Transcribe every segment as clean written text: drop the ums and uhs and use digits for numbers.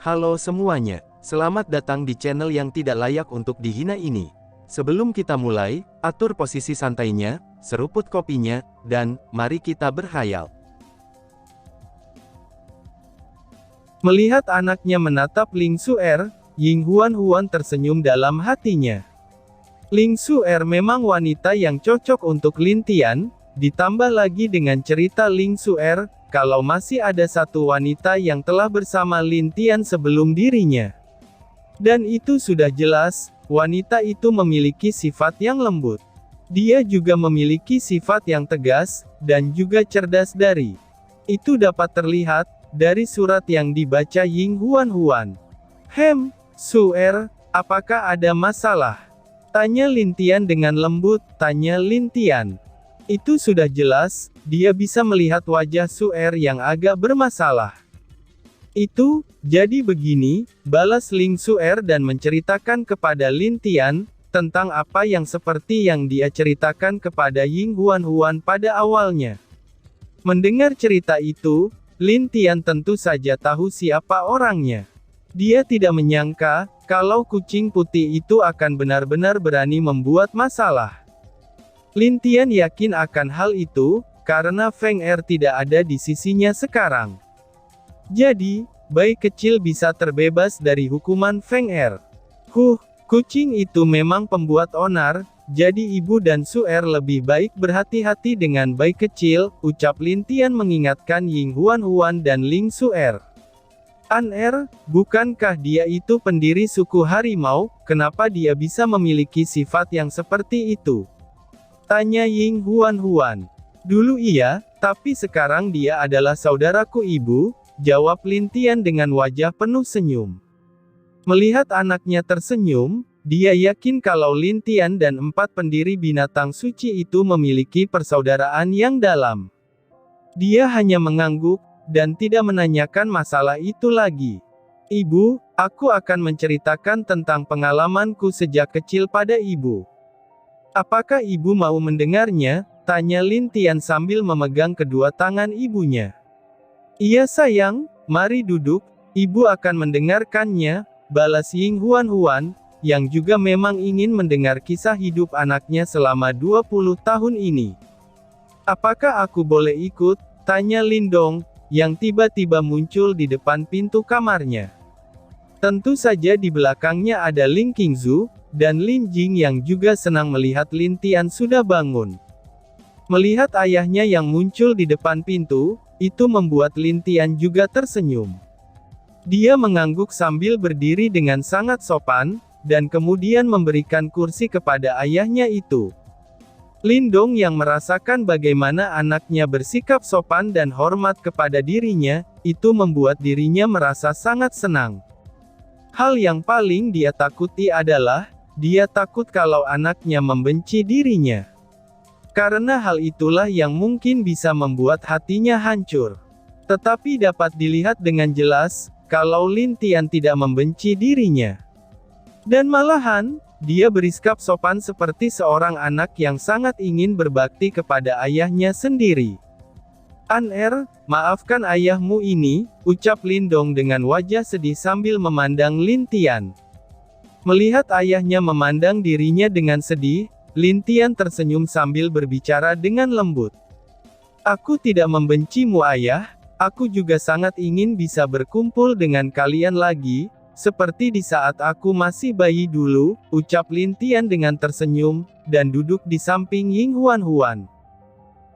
Halo semuanya, selamat datang di channel yang tidak layak untuk dihina ini. Sebelum kita mulai, atur posisi santainya, seruput kopinya, dan mari kita berkhayal. Melihat anaknya menatap Ling Suer, Ying Huan tersenyum dalam hatinya. Ling Suer memang wanita yang cocok untuk Lin Tian, ditambah lagi dengan cerita Ling Suer, kalau masih ada satu wanita yang telah bersama Lin Tian sebelum dirinya. Dan itu sudah jelas, wanita itu memiliki sifat yang lembut. Dia juga memiliki sifat yang tegas, dan juga cerdas dari. Itu dapat terlihat, dari surat yang dibaca Ying Huan. Suer, apakah ada masalah? Tanya Lin Tian dengan lembut, tanya Lin Tian. Itu sudah jelas, dia bisa melihat wajah Suer yang agak bermasalah. Itu, jadi begini, balas Ling Suer dan menceritakan kepada Lin Tian, tentang apa yang seperti yang dia ceritakan kepada Ying Huan pada awalnya. Mendengar cerita itu, Lin Tian tentu saja tahu siapa orangnya. Dia tidak menyangka, kalau kucing putih itu akan benar-benar berani membuat masalah. Lin Tian yakin akan hal itu, karena Feng Er tidak ada di sisinya sekarang. Jadi, bayi kecil bisa terbebas dari hukuman Feng Er. Kucing itu memang pembuat onar, jadi ibu dan Suer lebih baik berhati-hati dengan bayi kecil, ucap Lin Tian mengingatkan Ying Huan dan Ling Suer. Bukankah dia itu pendiri suku harimau, kenapa dia bisa memiliki sifat yang seperti itu? Tanya Ying Huan. Dulu iya, tapi sekarang dia adalah saudaraku ibu, jawab Lin Tian dengan wajah penuh senyum. Melihat anaknya tersenyum, dia yakin kalau Lin Tian dan 4 pendiri binatang suci itu memiliki persaudaraan yang dalam. Dia hanya mengangguk, dan tidak menanyakan masalah itu lagi. Ibu, aku akan menceritakan tentang pengalamanku sejak kecil pada ibu. Apakah ibu mau mendengarnya? Tanya Lin Tian sambil memegang kedua tangan ibunya. Iya sayang, mari duduk, ibu akan mendengarkannya, balas Ying Huan, yang juga memang ingin mendengar kisah hidup anaknya selama 20 tahun ini. Apakah aku boleh ikut? Tanya Lin Dong, yang tiba-tiba muncul di depan pintu kamarnya. Tentu saja di belakangnya ada Ling Qingzu, dan Lin Jing yang juga senang melihat Lin Tian sudah bangun. Melihat ayahnya yang muncul di depan pintu, itu membuat Lin Tian juga tersenyum. Dia mengangguk sambil berdiri dengan sangat sopan, dan kemudian memberikan kursi kepada ayahnya itu. Lin Dong yang merasakan bagaimana anaknya bersikap sopan dan hormat kepada dirinya, itu membuat dirinya merasa sangat senang. Hal yang paling dia takuti adalah, dia takut kalau anaknya membenci dirinya. Karena hal itulah yang mungkin bisa membuat hatinya hancur. Tetapi dapat dilihat dengan jelas, kalau Lin Tian tidak membenci dirinya. Dan malahan, dia bersikap sopan seperti seorang anak yang sangat ingin berbakti kepada ayahnya sendiri. Maafkan ayahmu ini, ucap Lin Dong dengan wajah sedih sambil memandang Lin Tian. Melihat ayahnya memandang dirinya dengan sedih, Lin Tian tersenyum sambil berbicara dengan lembut. Aku tidak membencimu ayah, aku juga sangat ingin bisa berkumpul dengan kalian lagi, seperti di saat aku masih bayi dulu, ucap Lin Tian dengan tersenyum, dan duduk di samping Ying Huan.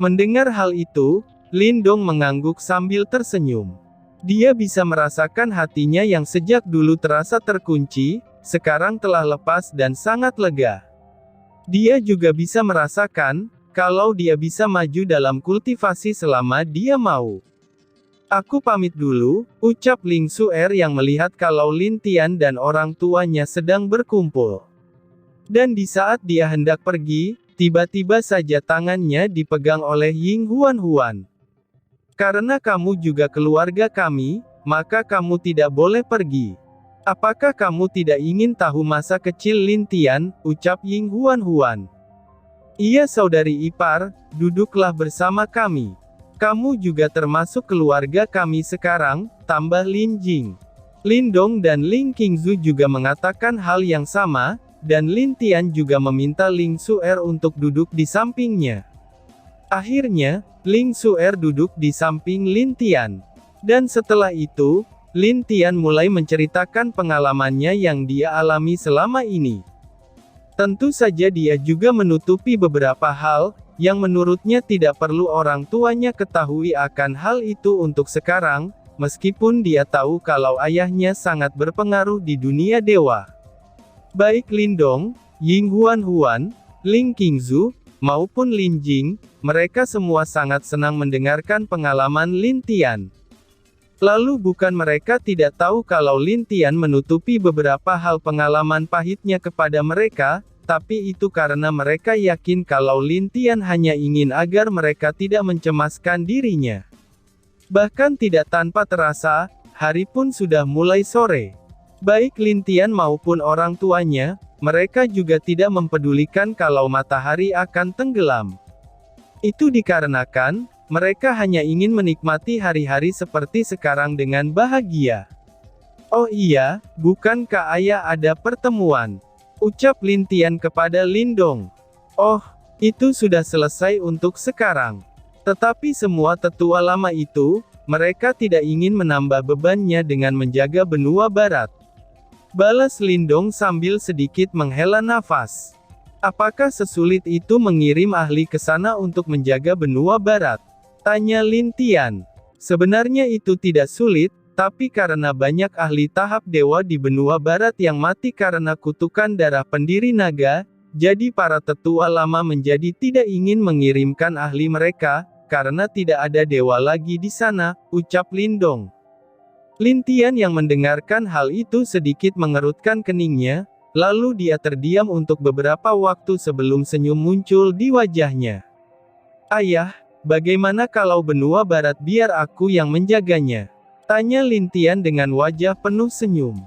Mendengar hal itu, Lin Dong mengangguk sambil tersenyum. Dia bisa merasakan hatinya yang sejak dulu terasa terkunci, sekarang telah lepas dan sangat lega. Dia juga bisa merasakan, kalau dia bisa maju dalam kultivasi selama dia mau. Aku pamit dulu, ucap Ling Suer yang melihat kalau Lin Tian dan orang tuanya sedang berkumpul. Dan di saat dia hendak pergi, tiba-tiba saja tangannya dipegang oleh Ying Huan. Karena kamu juga keluarga kami, maka kamu tidak boleh pergi. Apakah kamu tidak ingin tahu masa kecil Lin Tian, ucap Ying Huan. Iya saudari ipar, duduklah bersama kami. Kamu juga termasuk keluarga kami sekarang, tambah Lin Jing. Lindong dan Ling Qingzu juga mengatakan hal yang sama, dan Lin Tian juga meminta Ling Suer untuk duduk di sampingnya. Akhirnya, Ling Suer duduk di samping Lin Tian. Dan setelah itu, Lin Tian mulai menceritakan pengalamannya yang dia alami selama ini. Tentu saja dia juga menutupi beberapa hal, yang menurutnya tidak perlu orang tuanya ketahui akan hal itu untuk sekarang, meskipun dia tahu kalau ayahnya sangat berpengaruh di dunia dewa. Baik Lindong, Ying Huan, Ling Qingzu, maupun Lin Jing, mereka semua sangat senang mendengarkan pengalaman Lin Tian. Lalu bukan mereka tidak tahu kalau Lin Tian menutupi beberapa hal pengalaman pahitnya kepada mereka, tapi itu karena mereka yakin kalau Lin Tian hanya ingin agar mereka tidak mencemaskan dirinya. Bahkan tidak tanpa terasa, hari pun sudah mulai sore. Baik Lin Tian maupun orang tuanya, mereka juga tidak mempedulikan kalau matahari akan tenggelam. Itu dikarenakan, mereka hanya ingin menikmati hari-hari seperti sekarang dengan bahagia. Oh iya, bukankah ayah ada pertemuan? Ucap Lin Tian kepada Lindong. Oh, itu sudah selesai untuk sekarang. Tetapi semua tetua lama itu, mereka tidak ingin menambah bebannya dengan menjaga benua barat. Balas Lindong sambil sedikit menghela nafas. Apakah sesulit itu mengirim ahli ke sana untuk menjaga benua barat? Tanya Lin Tian. Sebenarnya itu tidak sulit, tapi karena banyak ahli tahap dewa di benua barat yang mati karena kutukan darah pendiri naga, jadi para tetua lama menjadi tidak ingin mengirimkan ahli mereka, karena tidak ada dewa lagi di sana, ucap Lindong. Lin Tian yang mendengarkan hal itu sedikit mengerutkan keningnya, lalu dia terdiam untuk beberapa waktu sebelum senyum muncul di wajahnya. Ayah, bagaimana kalau benua barat biar aku yang menjaganya? Tanya Lin Tian dengan wajah penuh senyum.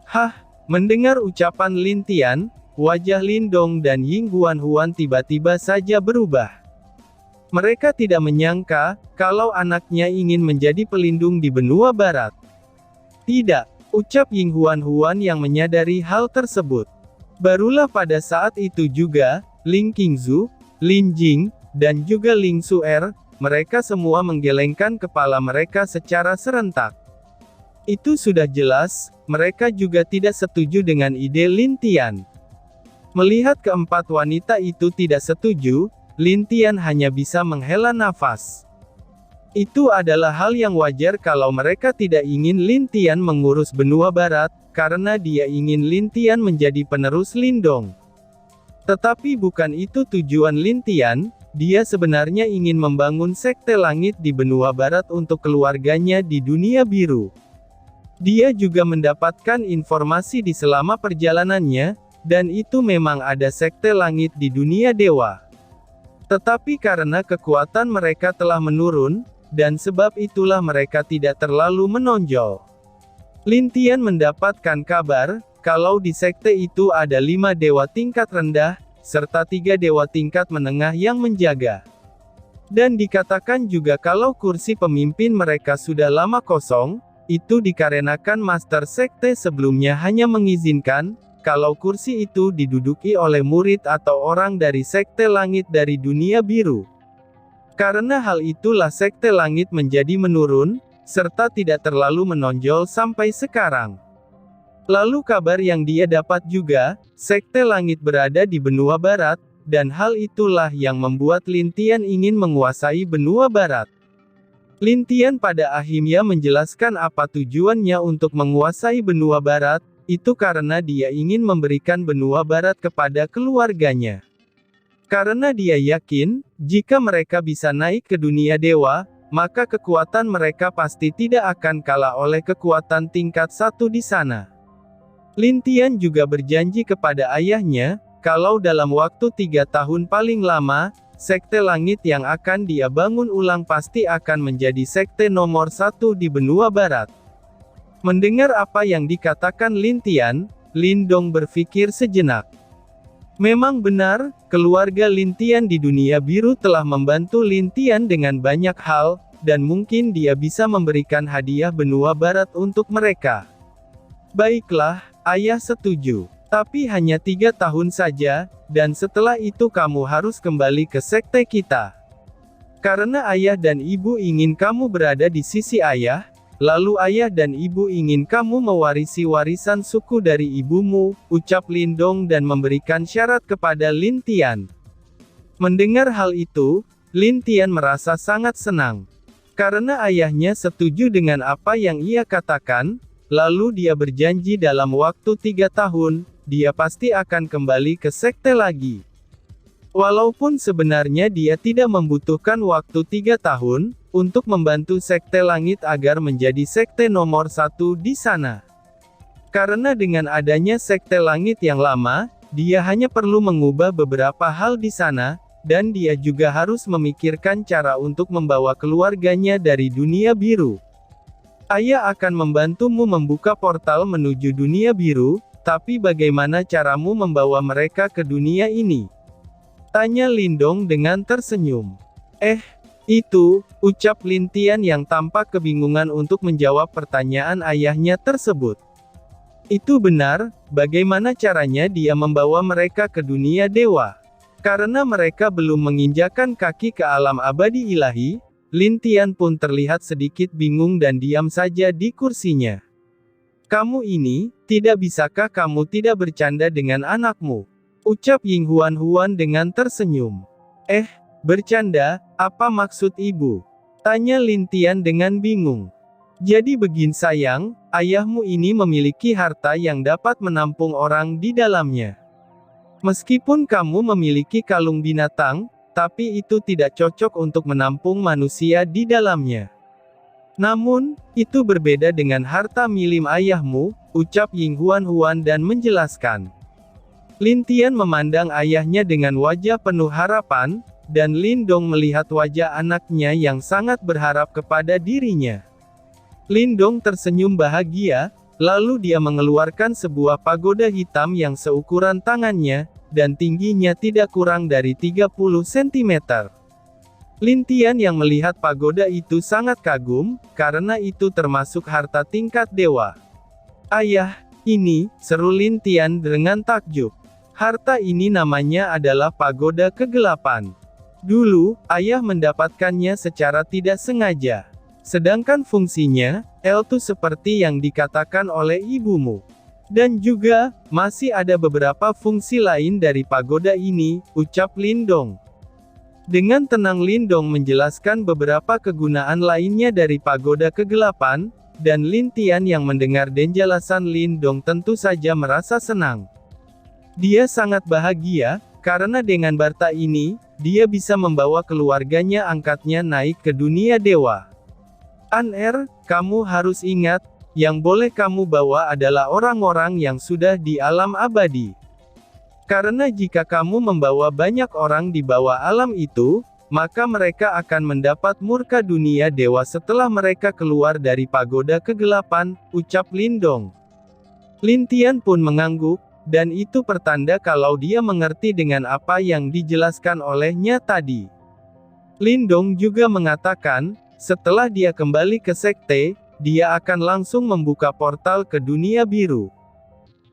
Hah, mendengar ucapan Lin Tian, wajah Lindong dan Ying Huan tiba-tiba saja berubah. Mereka tidak menyangka, kalau anaknya ingin menjadi pelindung di benua barat. Tidak, ucap Ying Huan yang menyadari hal tersebut. Barulah pada saat itu juga, Ling Qingzu, Lin Jing, dan juga Ling Suer, mereka semua menggelengkan kepala mereka secara serentak. Itu sudah jelas, mereka juga tidak setuju dengan ide Lin Tian. Melihat keempat wanita itu tidak setuju, Lin Tian hanya bisa menghela nafas. Itu adalah hal yang wajar kalau mereka tidak ingin Lin Tian mengurus benua barat, karena dia ingin Lin Tian menjadi penerus Lindong. Tetapi bukan itu tujuan Lin Tian. Dia sebenarnya ingin membangun sekte langit di benua barat untuk keluarganya di dunia biru. Dia juga mendapatkan informasi di selama perjalanannya, dan itu memang ada sekte langit di dunia dewa. Tetapi karena kekuatan mereka telah menurun, dan sebab itulah mereka tidak terlalu menonjol. Lin Tian mendapatkan kabar, kalau di sekte itu ada 5 dewa tingkat rendah, serta 3 dewa tingkat menengah yang menjaga. Dan dikatakan juga kalau kursi pemimpin mereka sudah lama kosong, itu dikarenakan Master Sekte sebelumnya hanya mengizinkan, kalau kursi itu diduduki oleh murid atau orang dari Sekte Langit dari dunia biru. Karena hal itulah Sekte Langit menjadi menurun, serta tidak terlalu menonjol sampai sekarang. Lalu kabar yang dia dapat juga, Sekte Langit berada di benua barat, dan hal itulah yang membuat Lin Tian ingin menguasai benua barat. Lin Tian pada akhirnya menjelaskan apa tujuannya untuk menguasai benua barat, itu karena dia ingin memberikan benua barat kepada keluarganya. Karena dia yakin, jika mereka bisa naik ke dunia dewa, maka kekuatan mereka pasti tidak akan kalah oleh kekuatan tingkat 1 di sana. Lin Tian juga berjanji kepada ayahnya, kalau dalam waktu 3 tahun paling lama, Sekte Langit yang akan dia bangun ulang pasti akan menjadi sekte nomor 1 di benua barat. Mendengar apa yang dikatakan Lin Tian, Lindong berpikir sejenak. Memang benar, keluarga Lin Tian di dunia biru telah membantu Lin Tian dengan banyak hal, dan mungkin dia bisa memberikan hadiah benua barat untuk mereka. Baiklah, ayah setuju. Tapi hanya 3 tahun saja, dan setelah itu kamu harus kembali ke sekte kita. Karena ayah dan ibu ingin kamu berada di sisi ayah, lalu ayah dan ibu ingin kamu mewarisi warisan suku dari ibumu, ucap Lindong dan memberikan syarat kepada Lin Tian. Mendengar hal itu, Lin Tian merasa sangat senang. Karena ayahnya setuju dengan apa yang ia katakan, lalu dia berjanji dalam waktu 3 tahun, dia pasti akan kembali ke sekte lagi. Walaupun sebenarnya dia tidak membutuhkan waktu 3 tahun, untuk membantu sekte langit agar menjadi sekte nomor 1 di sana. Karena dengan adanya sekte langit yang lama, dia hanya perlu mengubah beberapa hal di sana, dan dia juga harus memikirkan cara untuk membawa keluarganya dari dunia biru. Ayah akan membantumu membuka portal menuju dunia biru, tapi bagaimana caramu membawa mereka ke dunia ini? Tanya Lindong dengan tersenyum. Itu, ucap Lin Tian yang tampak kebingungan untuk menjawab pertanyaan ayahnya tersebut. Itu benar, bagaimana caranya dia membawa mereka ke dunia dewa? Karena mereka belum menginjakan kaki ke alam abadi ilahi, Lin Tian pun terlihat sedikit bingung dan diam saja di kursinya. Kamu ini, tidak bisakah kamu tidak bercanda dengan anakmu? Ucap Ying Huan dengan tersenyum. Bercanda, apa maksud ibu? Tanya Lin Tian dengan bingung. Jadi begini sayang, ayahmu ini memiliki harta yang dapat menampung orang di dalamnya. Meskipun kamu memiliki kalung binatang, tapi itu tidak cocok untuk menampung manusia di dalamnya. Namun, itu berbeda dengan harta milim ayahmu, ucap Ying Huan dan menjelaskan. Lin Tian memandang ayahnya dengan wajah penuh harapan, dan Lindong melihat wajah anaknya yang sangat berharap kepada dirinya. Lindong tersenyum bahagia, lalu dia mengeluarkan sebuah pagoda hitam yang seukuran tangannya, dan tingginya tidak kurang dari 30 cm. Lin Tian yang melihat pagoda itu sangat kagum, karena itu termasuk harta tingkat dewa. Ayah, ini, seru Lin Tian dengan takjub. Harta ini namanya adalah pagoda kegelapan. Dulu, ayah mendapatkannya secara tidak sengaja. Sedangkan fungsinya, itu seperti yang dikatakan oleh ibumu. Dan juga, masih ada beberapa fungsi lain dari pagoda ini, ucap Lindong. Dengan tenang Lindong menjelaskan beberapa kegunaan lainnya dari pagoda kegelapan, dan Lin Tian yang mendengar penjelasan Lindong tentu saja merasa senang. Dia sangat bahagia, karena dengan harta ini, dia bisa membawa keluarganya angkatnya naik ke dunia dewa. Kamu harus ingat, yang boleh kamu bawa adalah orang-orang yang sudah di alam abadi. Karena jika kamu membawa banyak orang di bawah alam itu, maka mereka akan mendapat murka dunia dewa setelah mereka keluar dari pagoda kegelapan, ucap Lindong. Lin Tian pun mengangguk, dan itu pertanda kalau dia mengerti dengan apa yang dijelaskan olehnya tadi. Lindong juga mengatakan, setelah dia kembali ke sekte, dia akan langsung membuka portal ke dunia biru.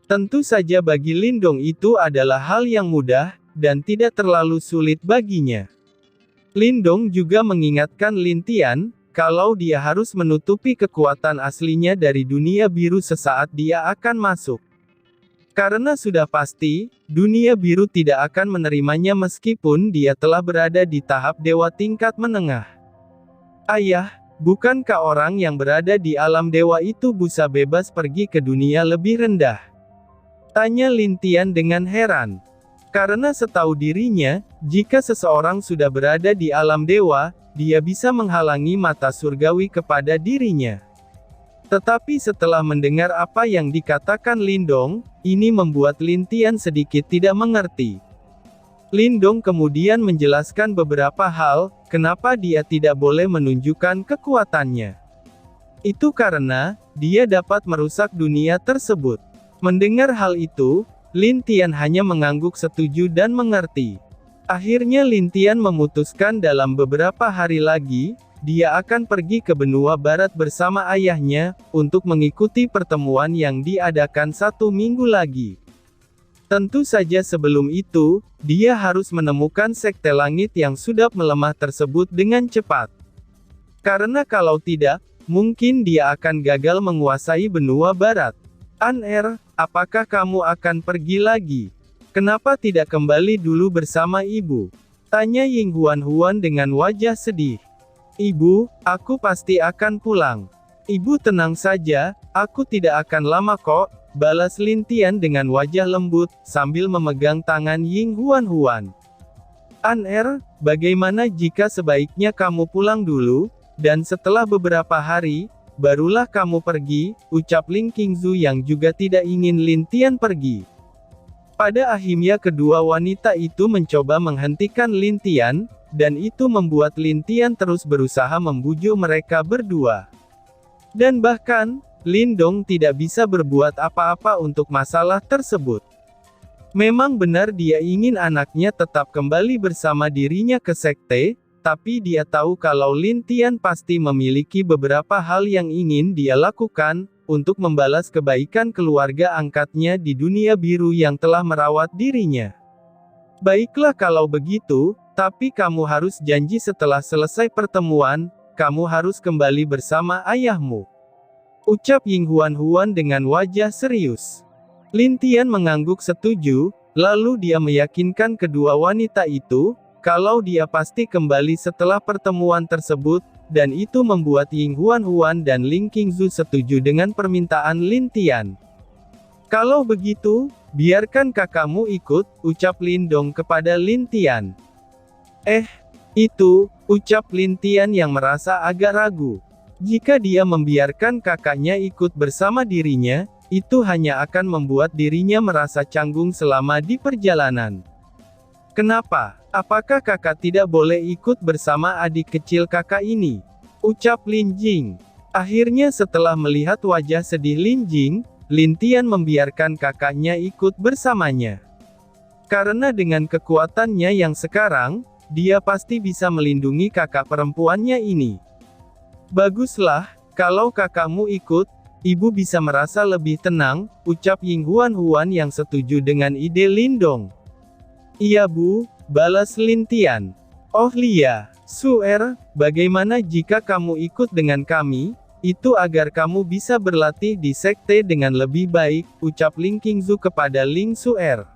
Tentu saja bagi Lindong itu adalah hal yang mudah, dan tidak terlalu sulit baginya. Lindong juga mengingatkan Lin Tian, kalau dia harus menutupi kekuatan aslinya dari dunia biru sesaat dia akan masuk. Karena sudah pasti, dunia biru tidak akan menerimanya meskipun dia telah berada di tahap dewa tingkat menengah. Ayah, bukankah orang yang berada di alam dewa itu bisa bebas pergi ke dunia lebih rendah? Tanya Lin Tian dengan heran. Karena setahu dirinya, jika seseorang sudah berada di alam dewa, dia bisa menghalangi mata surgawi kepada dirinya. Tetapi setelah mendengar apa yang dikatakan Lindong, ini membuat Lin Tian sedikit tidak mengerti. Lindong kemudian menjelaskan beberapa hal, kenapa dia tidak boleh menunjukkan kekuatannya. Itu karena, dia dapat merusak dunia tersebut. Mendengar hal itu, Lin Tian hanya mengangguk setuju dan mengerti. Akhirnya Lin Tian memutuskan dalam beberapa hari lagi, dia akan pergi ke benua barat bersama ayahnya, untuk mengikuti pertemuan yang diadakan 1 minggu lagi. Tentu saja sebelum itu, dia harus menemukan sekte langit yang sudah melemah tersebut dengan cepat. Karena kalau tidak, mungkin dia akan gagal menguasai benua barat. An-Er, apakah kamu akan pergi lagi? Kenapa tidak kembali dulu bersama ibu? Tanya Ying Huan dengan wajah sedih. Ibu, aku pasti akan pulang. Ibu tenang saja, aku tidak akan lama kok, balas Lin Tian dengan wajah lembut, sambil memegang tangan Ying Huan. An-Er, bagaimana jika sebaiknya kamu pulang dulu, dan setelah beberapa hari, barulah kamu pergi, ucap Ling Qingzu yang juga tidak ingin Lin Tian pergi. Pada akhirnya kedua wanita itu mencoba menghentikan Lin Tian, dan itu membuat Lin Tian terus berusaha membujuk mereka berdua. Dan bahkan, Lin Dong tidak bisa berbuat apa-apa untuk masalah tersebut. Memang benar dia ingin anaknya tetap kembali bersama dirinya ke sekte, tapi dia tahu kalau Lin Tian pasti memiliki beberapa hal yang ingin dia lakukan, untuk membalas kebaikan keluarga angkatnya di dunia biru yang telah merawat dirinya. Baiklah kalau begitu, tapi kamu harus janji setelah selesai pertemuan, kamu harus kembali bersama ayahmu. Ucap Ying Huan dengan wajah serius. Lin Tian mengangguk setuju, lalu dia meyakinkan kedua wanita itu, kalau dia pasti kembali setelah pertemuan tersebut, dan itu membuat Ying Huan dan Ling Qingzu setuju dengan permintaan Lin Tian. Kalau begitu, biarkan kakakmu ikut, ucap Lin Dong kepada Lin Tian. Ucap Lin Tian yang merasa agak ragu. Jika dia membiarkan kakaknya ikut bersama dirinya, itu hanya akan membuat dirinya merasa canggung selama di perjalanan. Kenapa? Apakah kakak tidak boleh ikut bersama adik kecil kakak ini? Ucap Lin Jing. Akhirnya setelah melihat wajah sedih Lin Jing, Lin Tian membiarkan kakaknya ikut bersamanya. Karena dengan kekuatannya yang sekarang, dia pasti bisa melindungi kakak perempuannya ini. Baguslah, kalau kakakmu ikut, ibu bisa merasa lebih tenang, ucap Ying Huan yang setuju dengan ide Lin Dong. Iya bu, balas Lin Tian. Oh Lia, Su-er, bagaimana jika kamu ikut dengan kami, itu agar kamu bisa berlatih di sekte dengan lebih baik, ucap Ling Qingzu kepada Ling Su-er.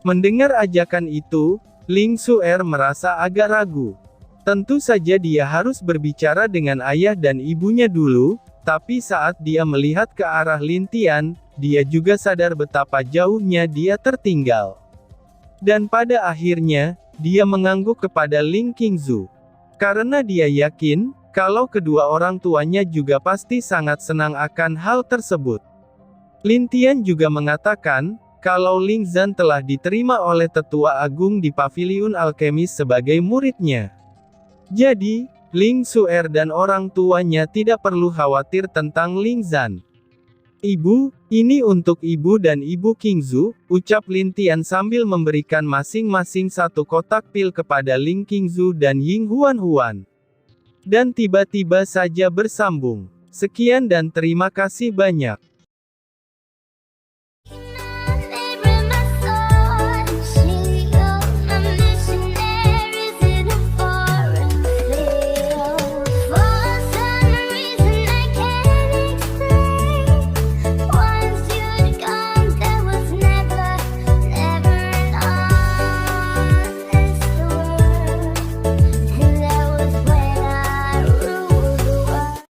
Mendengar ajakan itu, Ling Su-er merasa agak ragu. Tentu saja dia harus berbicara dengan ayah dan ibunya dulu, tapi saat dia melihat ke arah Lin Tian, dia juga sadar betapa jauhnya dia tertinggal. Dan pada akhirnya, dia mengangguk kepada Ling Qingzu. Karena dia yakin, kalau kedua orang tuanya juga pasti sangat senang akan hal tersebut. Lin Tian juga mengatakan, kalau Ling Zhan telah diterima oleh Tetua Agung di Paviliun Alkemis sebagai muridnya. Jadi, Ling Su-er dan orang tuanya tidak perlu khawatir tentang Ling Zhan. Ibu, ini untuk ibu dan ibu Qingzu, ucap Lin Tian sambil memberikan masing-masing satu kotak pil kepada Ling Qingzu dan Ying Huan. Dan tiba-tiba saja bersambung. Sekian dan terima kasih banyak.